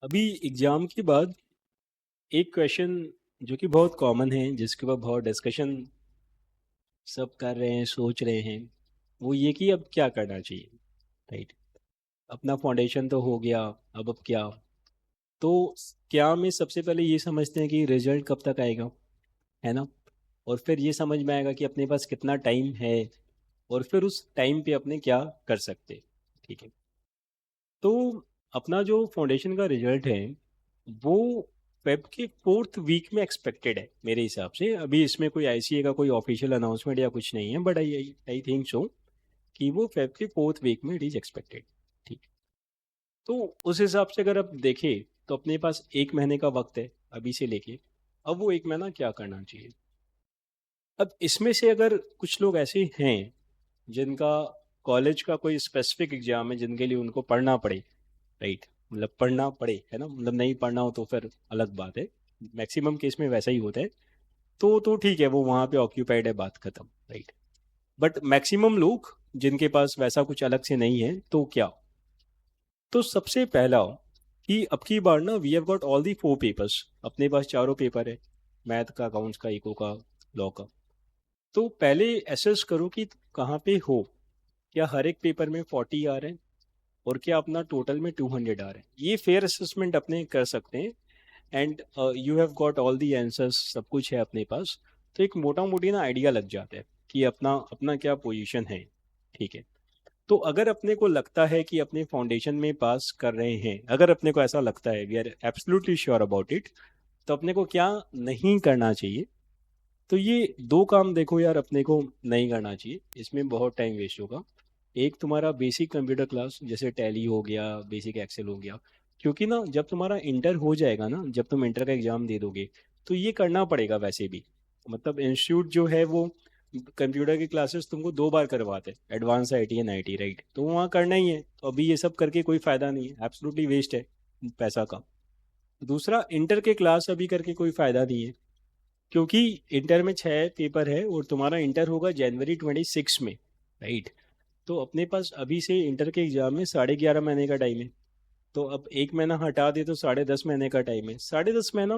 अभी एग्जाम के बाद एक क्वेश्चन जो कि बहुत कॉमन है, जिसके ऊपर बहुत डिस्कशन सब कर रहे हैं, सोच रहे हैं, वो ये कि अब क्या करना चाहिए। राइट। अपना फाउंडेशन तो हो गया, अब क्या। तो क्या में सबसे पहले ये समझते हैं कि रिजल्ट कब तक आएगा, है ना। और फिर ये समझ में आएगा कि अपने पास कितना टाइम है, और फिर उस टाइम पे अपने क्या कर सकते। ठीक है। तो अपना जो फाउंडेशन का रिजल्ट है वो फेब के 4th वीक में एक्सपेक्टेड है मेरे हिसाब से। अभी इसमें कोई आईसीए का कोई ऑफिशियल अनाउंसमेंट या कुछ नहीं है, but I I think so कि वो फेब के 4th वीक में इट इज एक्सपेक्टेड। ठीक। तो उस हिसाब से अगर आप देखें तो अपने पास एक महीने का वक्त है अभी से लेके। अब वो एक महीना क्या करना चाहिए। अब इसमें से अगर कुछ लोग ऐसे हैं जिनका कॉलेज का कोई स्पेसिफिक एग्जाम है जिनके लिए उनको पढ़ना पड़े। राइट। मतलब पढ़ना पड़े, है ना, मतलब नहीं पढ़ना हो तो फिर अलग बात है। मैक्सिमम केस में वैसा ही होता है। तो ठीक है, वो वहाँ पे ऑक्यूपाइड है, बात खत्म। राइट। बट मैक्सिमम लोग जिनके पास वैसा कुछ अलग से नहीं है तो क्या। तो सबसे पहला कि अब की बार ना we have got all the 4 papers. अपने पास चारों पेपर है, मैथ का, अकाउंट्स का, इको का, लॉ का। तो पहले एसेस करो कि कहाँ पे हो। क्या हर एक पेपर में 40 आ रहे हैं, और क्या अपना टोटल में 200 आ रहे हैं। ये फेयर असेसमेंट अपने कर सकते हैं। And you have got all the answers, सब कुछ है अपने पास। तो एक मोटा मोटी ना आइडिया लग जाता है कि अपना अपना क्या पोजीशन है। ठीक है। तो अगर अपने को लगता है कि अपने फाउंडेशन में पास कर रहे हैं, अगर अपने को ऐसा लगता है, we are absolutely sure about it, तो अपने को क्या नहीं करना चाहिए। तो ये दो काम देखो यार, अपने को नहीं करना चाहिए, इसमें बहुत टाइम वेस्ट होगा। एक तुम्हारा बेसिक कंप्यूटर क्लास, जैसे टैली हो गया, बेसिक एक्सेल हो गया। क्योंकि ना जब तुम्हारा इंटर हो जाएगा ना, जब तुम इंटर का एग्जाम दे दोगे, तो ये करना पड़ेगा वैसे भी। मतलब इंस्टीट्यूट जो है वो कंप्यूटर की क्लासेस तुमको 2 बार करवाते हैं, advance IT and IT. Right. तो वहाँ करना ही है, तो अभी ये सब करके कोई फायदा नहीं है, एब्सोल्युटली वेस्ट है पैसा का। दूसरा, इंटर के क्लास अभी करके कोई फायदा नहीं है, क्योंकि इंटर में 6 पेपर है और तुम्हारा इंटर होगा January 26 में। राइट। तो अपने पास अभी से इंटर के एग्जाम में 11.5 महीने का टाइम है। तो अब एक महीना हटा दे तो 10.5 महीने का टाइम है। 10.5 महीना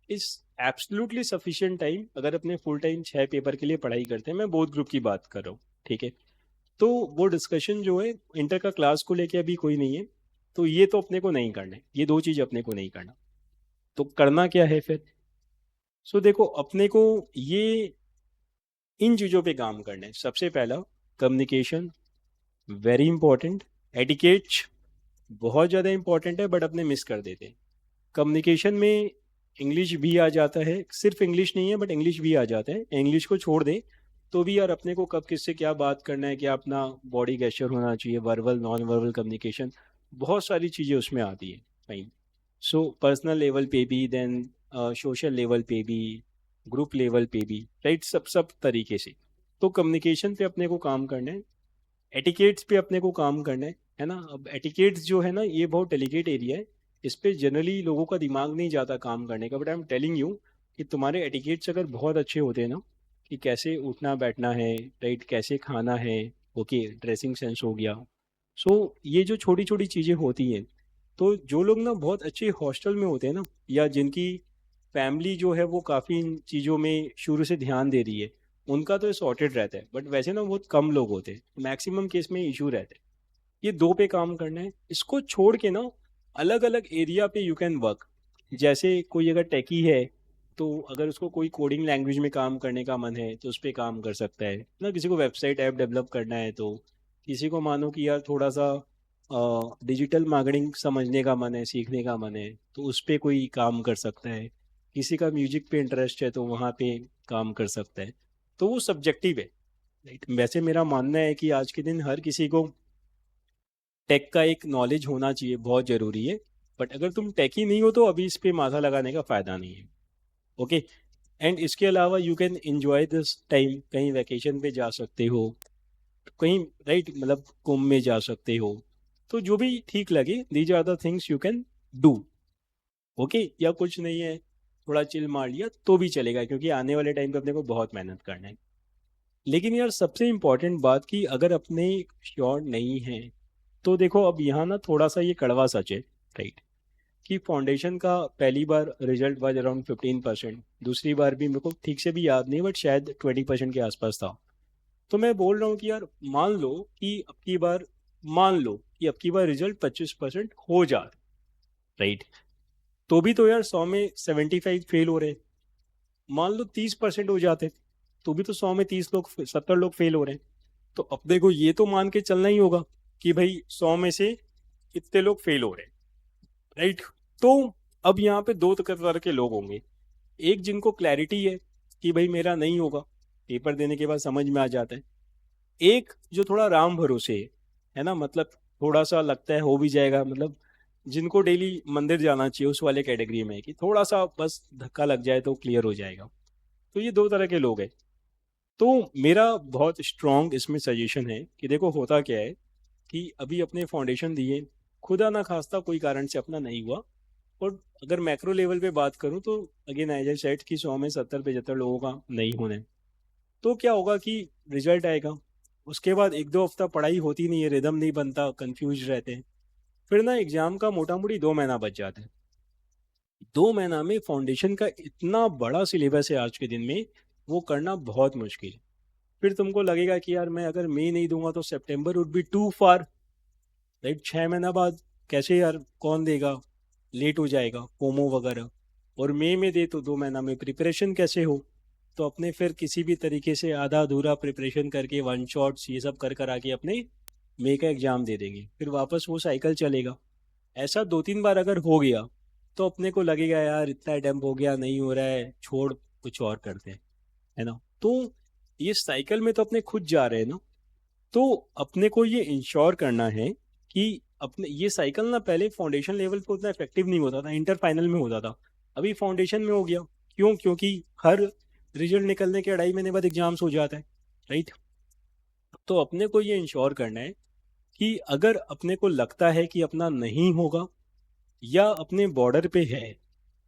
इज एब्सोल्युटली सफिशियंट टाइम अगर अपने फुल टाइम 6 पेपर के लिए पढ़ाई करते हैं। मैं बोथ ग्रुप की बात कर रहा हूँ। ठीक है। तो वो डिस्कशन जो है इंटर का क्लास को लेके अभी कोई नहीं है। तो ये तो अपने को नहीं करना है, ये दो चीज़ अपने को नहीं करना। तो करना क्या है फिर। सो देखो, अपने को ये इन चीज़ों पे काम करना है। सबसे पहला, कम्युनिकेशन, वेरी इंपॉर्टेंट। एटिकेट बहुत ज़्यादा इंपॉर्टेंट है, बट अपने मिस कर देते हैं। कम्युनिकेशन में इंग्लिश भी आ जाता है, सिर्फ इंग्लिश नहीं है बट इंग्लिश भी आ जाता है। इंग्लिश को छोड़ दें तो भी यार अपने को कब किससे क्या बात करना है, क्या अपना बॉडी गेस्चर होना चाहिए, वर्बल नॉन वर्बल कम्युनिकेशन, बहुत सारी चीज़ें उसमें आती है। फाइन। सो पर्सनल लेवल पे भी, देन सोशल लेवल पे भी, ग्रुप लेवल पे भी। राइट। सब सब तरीके से। तो कम्युनिकेशन पे अपने को काम करना है, एटिकेट्स पे अपने को काम करना है ना। अब एटिकेट्स जो है ना, ये बहुत डेलिकेट एरिया है। इस पे जनरली लोगों का दिमाग नहीं जाता काम करने का, but I am telling you कि तुम्हारे एटिकेट्स अगर बहुत अच्छे होते हैं ना, कि कैसे उठना बैठना है, राइट, कैसे खाना है, ओके, ड्रेसिंग सेंस हो गया। सो ये जो छोटी छोटी चीज़ें होती हैं, तो जो लोग ना बहुत अच्छे हॉस्टल में होते हैं ना, या जिनकी फैमिली जो है वो काफ़ी इन चीज़ों में शुरू से ध्यान दे रही है, उनका तो सॉर्टेड रहता है। बट वैसे ना बहुत कम लोग होते हैं, मैक्सिमम केस में इशू रहता है। ये दो पे काम करना है, इसको छोड़ के ना अलग अलग एरिया पे यू कैन वर्क। जैसे कोई अगर टेकी है, तो अगर उसको कोई कोडिंग लैंग्वेज में काम करने का मन है तो उस पर काम कर सकता है ना। किसी को वेबसाइट ऐप डेवलप करना है, तो किसी को मानो कि यार थोड़ा सा डिजिटल मार्केटिंग समझने का मन है, सीखने का मन है, तो उस पर कोई काम कर सकता है। किसी का म्यूजिक पे इंटरेस्ट है तो वहाँ पे काम कर सकता है। तो वो सब्जेक्टिव है। राइट। वैसे मेरा मानना है कि आज के दिन हर किसी को टेक का एक नॉलेज होना चाहिए, बहुत ज़रूरी है। बट अगर तुम टेक ही नहीं हो तो अभी इस पे माथा लगाने का फ़ायदा नहीं है। ओके। एंड इसके अलावा you can enjoy this time, कहीं वैकेशन पे जा सकते हो, कहीं, राइट, मतलब कुंभ में जा सकते हो। तो जो भी ठीक लगे, these are the things you can do. Okay. या कुछ नहीं है, थोड़ा चिल मार लिया तो भी चलेगा, क्योंकि आने वाले टाइम पे अपने को बहुत मेहनत करना है। लेकिन यार सबसे इम्पोर्टेंट बात कि अगर अपने श्योर नहीं है, तो देखो अब यहाँ ना थोड़ा सा ये कड़वा सच है। राइट। कि फाउंडेशन का पहली बार रिजल्ट वाज अराउंड 15%, दूसरी बार भी मेरे को ठीक से भी याद नहीं बट शायद 20% के आसपास था। तो मैं बोल रहा हूँ कि यार मान लो कि अब की बार रिजल्ट 25% हो जा, राइट? तो भी तो यार 100 में 75 फेल हो रहे हैं। मान लो 30% हो जाते तो भी तो 100 में 70 लोग फेल हो रहे हैं। तो अपने को ये तो मान के चलना ही होगा कि भाई 100 में से इतने लोग फेल हो रहे हैं, राइट? तो अब यहाँ पे दो तरह के लोग होंगे। एक जिनको क्लैरिटी है कि भाई मेरा नहीं होगा, पेपर देने के बाद समझ में आ जाता है। एक जो थोड़ा राम भरोसे है ना, मतलब थोड़ा सा लगता है हो भी जाएगा, मतलब जिनको डेली मंदिर जाना चाहिए उस वाले कैटेगरी में है कि थोड़ा सा बस धक्का लग जाए तो क्लियर हो जाएगा। तो ये दो तरह के लोग हैं। तो मेरा बहुत स्ट्रॉन्ग इसमें सजेशन है कि देखो होता क्या है कि अभी अपने फाउंडेशन दिए, खुदा ना खास्ता कोई कारण से अपना नहीं हुआ, और अगर मैक्रो लेवल पे बात करूं तो अगेन एज आई सेड कि 100 में 70-75 लोगों का नहीं होना है। तो क्या होगा कि रिजल्ट आएगा, उसके बाद 1-2 हफ्ता पढ़ाई होती नहीं है, रिदम नहीं बनता, कंफ्यूज रहते हैं। फिर ना एग्जाम का मोटा मोटी 2 महीना बच जाता है। 2 महीना में फाउंडेशन का इतना बड़ा सिलेबस है आज के दिन में, वो करना बहुत मुश्किल है। फिर तुमको लगेगा कि यार मैं अगर मई नहीं दूंगा तो सितंबर would be too far, right? 6 महीना बाद कैसे यार, कौन देगा, लेट हो जाएगा पोमो वगैरह। और मई में दे तो 2 महीना में प्रिपरेशन कैसे हो? तो अपने फिर किसी भी तरीके से आधा अधूरा प्रिपरेशन करके वन शॉट्स ये सब कर कर आके अपने मई का एग्जाम दे देंगे, फिर वापस वो साइकिल चलेगा। ऐसा 2-3 बार अगर हो गया तो अपने को लगेगा यार इतना अटेम्प्ट हो गया, नहीं हो रहा है, छोड़ कुछ और करते हैं, है ना? तो ये साइकिल में तो अपने खुद जा रहे हैं ना। तो अपने को ये इंश्योर करना है कि अपने ये साइकिल ना पहले फाउंडेशन लेवल पे उतना इफेक्टिव नहीं होता था, इंटर फाइनल में होता था, अभी फाउंडेशन में हो गया। क्यों? क्योंकि हर रिजल्ट निकलने के 2.5 महीने बाद एग्जाम्स हो जाता है, राइट? तो अपने को ये इंश्योर करना है कि अगर अपने को लगता है कि अपना नहीं होगा या अपने बॉर्डर पे है,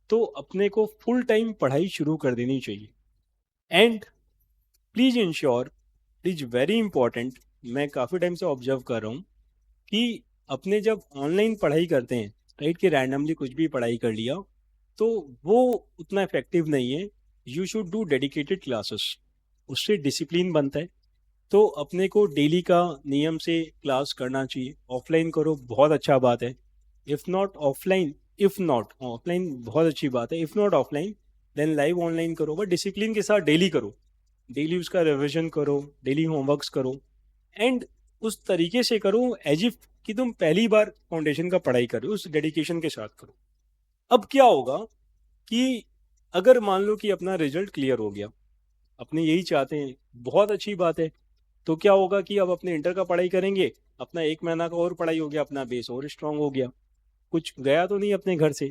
तो अपने को फुल टाइम पढ़ाई शुरू कर देनी चाहिए। And please ensure, please very important, मैं काफ़ी टाइम से ऑब्जर्व कर रहा हूँ कि अपने जब ऑनलाइन पढ़ाई करते हैं, राइट, कि रैंडमली कुछ भी पढ़ाई कर लिया, तो वो उतना इफेक्टिव नहीं है। You should do dedicated classes, उससे डिसिप्लिन बनता है। तो अपने को डेली का नियम से क्लास करना चाहिए। ऑफलाइन करो बहुत अच्छा बात है, इफ़ नॉट ऑफलाइन बहुत अच्छी बात है, if not offline then live online करो, बट डिसिप्लिन के साथ डेली करो। डेली उसका रिविजन करो, डेली होमवर्क्स करो, एंड उस तरीके से करो एज इफ कि तुम पहली बार फाउंडेशन का पढ़ाई कर रहे हो, उस डेडिकेशन के साथ करो। अब क्या होगा कि अगर मान लो कि अपना रिजल्ट क्लियर हो गया, अपने यही चाहते हैं, बहुत अच्छी बात है। तो क्या होगा कि अब अपने इंटर का पढ़ाई करेंगे, अपना 1 महीना का और पढ़ाई हो गया, अपना बेस और स्ट्रांग हो गया, कुछ गया तो नहीं अपने घर से,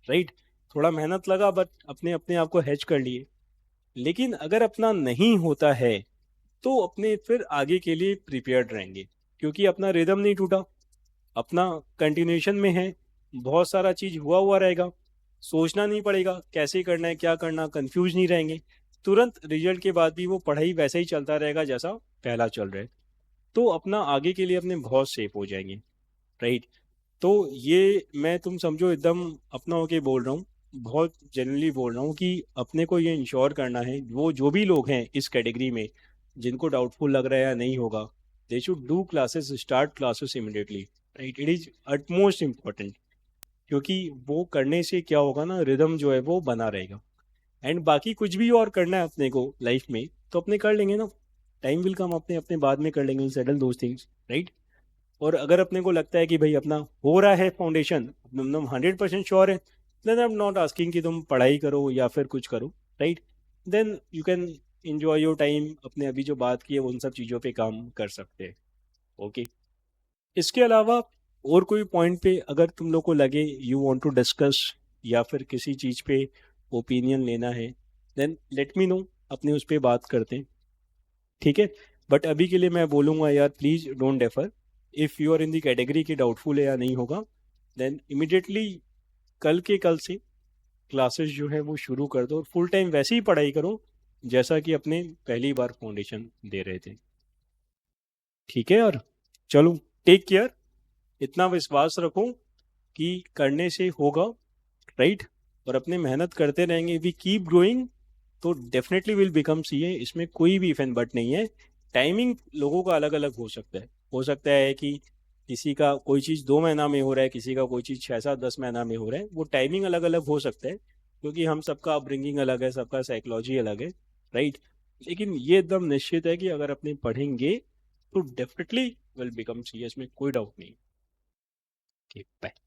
राइट? थोड़ा मेहनत लगा बट अपने अपने आप को हैच कर लिए। लेकिन अगर अपना नहीं होता है तो अपने फिर आगे के लिए प्रिपेयर्ड रहेंगे, क्योंकि अपना रिदम नहीं टूटा, अपना कंटिन्यूएशन में है, बहुत सारा चीज हुआ हुआ रहेगा, सोचना नहीं पड़ेगा कैसे करना है क्या करना, कंफ्यूज नहीं रहेंगे। तुरंत रिजल्ट के बाद भी वो पढ़ाई वैसे ही चलता रहेगा जैसा पहला चल रहा है। तो अपना आगे के लिए अपने बहुत सेफ हो जाएंगे, राइट? तो ये मैं तुम समझो एकदम अपना होके बोल रहा हूँ, बहुत जनरली बोल रहा हूँ कि अपने को ये इंश्योर करना है, वो जो भी लोग हैं इस कैटेगरी में जिनको डाउटफुल लग रहा है या नहीं होगा, they should do classes, start classes immediately, right? It is utmost important, क्योंकि वो करने से क्या होगा ना, रिदम जो है वो बना रहेगा। एंड बाकी कुछ भी और करना है अपने को लाइफ में तो अपने कर लेंगे ना, टाइम विल कम, अपने अपने बाद में कर लेंगे, सेटल दोज थिंग्स, राइट? और अगर अपने को लगता है कि भाई अपना हो रहा है फाउंडेशन, तुम 100% श्योर है, then I am not asking कि तुम पढ़ाई करो या फिर कुछ करो, right? Then you can enjoy your time, अपने अभी जो बात की है उन सब चीज़ों पे काम कर सकते हैं। ओके, इसके अलावा और कोई पॉइंट पे अगर तुम लोग को लगे यू वांट टू डिस्कस या फिर किसी चीज़ पे ओपिनियन लेना है, देन लेट मी नो, अपने उस पर बात करते हैं, ठीक है? बट अभी के लिए मैं बोलूँगा यार please don't defer. If you are in the category की डाउटफुल है या नहीं होगा, देन इमिडिएटली कल के कल से क्लासेस जो है वो शुरू कर दो और फुल टाइम वैसे ही पढ़ाई करो जैसा कि अपने पहली बार फाउंडेशन दे रहे थे, ठीक है यार? चलो, टेक केयर, इतना विश्वास रखो कि करने से होगा, राइट, और अपने मेहनत करते रहेंगे, वी कीप ग्रोइंग, तो डेफिनेटली विल बिकम सीए। इसमें कोई भी इफ एंड बट नहीं है। टाइमिंग लोगों का अलग अलग हो सकता है कि किसी का कोई चीज़ 2 महीना में हो रहा है, किसी का कोई चीज़ 6 7 10 महीना में हो रहा है, वो टाइमिंग अलग अलग हो सकता है, क्योंकि हम सबका अपब्रिंगिंग अलग है, सबका साइकोलॉजी अलग है, राइट। लेकिन ये एकदम निश्चित है कि अगर अपने पढ़ेंगे तो डेफिनेटली विल बिकम सीए, इसमें कोई डाउट नहीं। Okay, bye.